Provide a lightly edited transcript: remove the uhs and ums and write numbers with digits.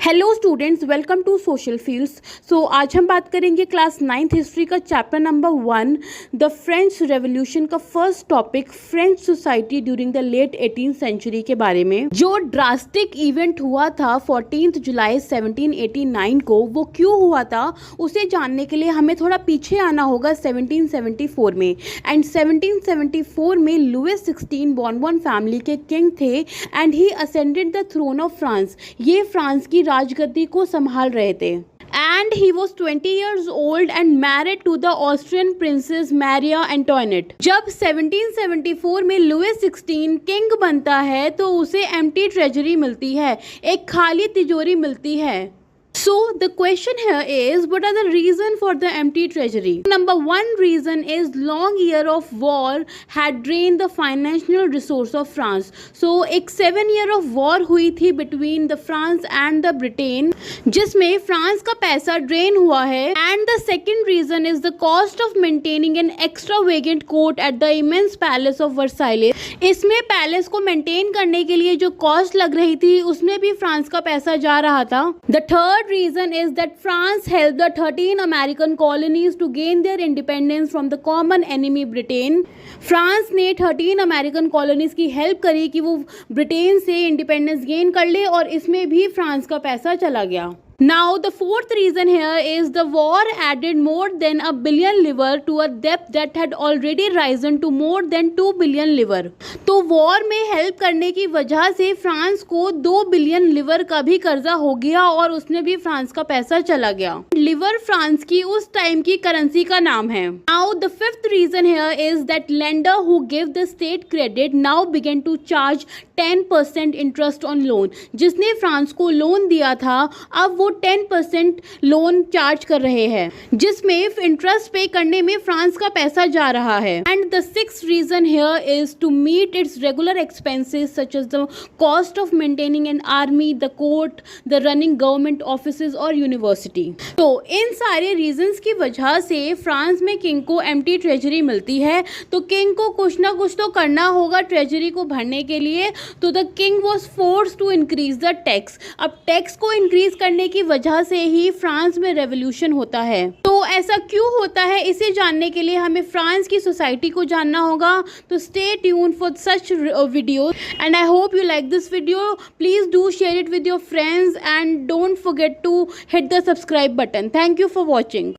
Hello students, welcome to social fields. So आज हम बात करेंगे क्लास 9th हिस्ट्री का chapter number 1 the French revolution का first topic French society during the late 18th century के बारे में। जो ड्रास्टिक इवेंट हुआ था 14 जुलाई 1789 को, वो क्यों हुआ था उसे जानने के लिए हमें थोड़ा पीछे आना होगा 1774 में। एंड 1774 में लुइस 16 बोनबोन फैमिली के किंग थे and he ascended the throne of France. ये फ्रांस की राजगद्दी को संभाल रहे थे। And he was 20 years old and married to the Austrian princess Maria Antoinette। जब 1774 में लुइस 16 किंग बनता है तो उसे एम्प्टी ट्रेजरी मिलती है, एक खाली तिजोरी मिलती है। So the question here is, what are the reason for the empty treasury? Number one reason is long year of war had drained the financial resource of France. So एक 7 year of war हुई थी between the France and the Britain, जिसमें France का पैसा drain हुआ है। And the second reason is the cost of maintaining an extravagant court at the immense palace of Versailles। इसमें palace को मेंटेन करने के लिए जो कॉस्ट लग रही थी उसमें भी फ्रांस का पैसा जा रहा था। The third reason is that France helped the 13 American colonies to gain their independence from the common enemy Britain। France ने 13 अमेरिकन कॉलोनीज की हेल्प करी कि वो ब्रिटेन से इंडिपेंडेंस गेन कर ले, और इसमें भी फ्रांस का पैसा चला गया। Now the fourth reason here is the war added more than a billion livre to a debt that had already risen to more than 2 billion livre। तो वॉर में हेल्प करने की वजह से फ्रांस को 2 बिलियन लिवर का भी कर्जा हो गया और उसमें भी फ्रांस का पैसा चला गया। लिवर फ्रांस की उस टाइम की करेंसी का नाम है। Now the fifth reason here is that lender who gave the state credit now began to charge 10% interest on loan. जिसने फ्रांस को लोन दिया था अब वो 10% लोन चार्ज कर रहे हैं, जिसमें इंटरेस्ट पे करने में फ्रांस का पैसा जा रहा है। And the sixth reason here is to meet its regular expenses such as the cost of maintaining an army, the court, the running government offices और यूनिवर्सिटी। तो इन सारे रीजंस की वजह से फ्रांस में किंग को एम्प्टी ट्रेजरी मिलती है, तो किंग को कुछ ना कुछ तो करना होगा ट्रेजरी को भरने के लिए। तो the king was force to increase the tax. अब टैक्स को इंक्रीज करने की वजह से ही फ्रांस में रेवोल्यूशन होता है। तो ऐसा क्यों होता है इसे जानने के लिए हमें फ्रांस की सोसाइटी को जानना होगा। तो stay tune for such video and I hope you like this video. Please do share it with your friends and don't forget to hit the subscribe button. Thank you for watching.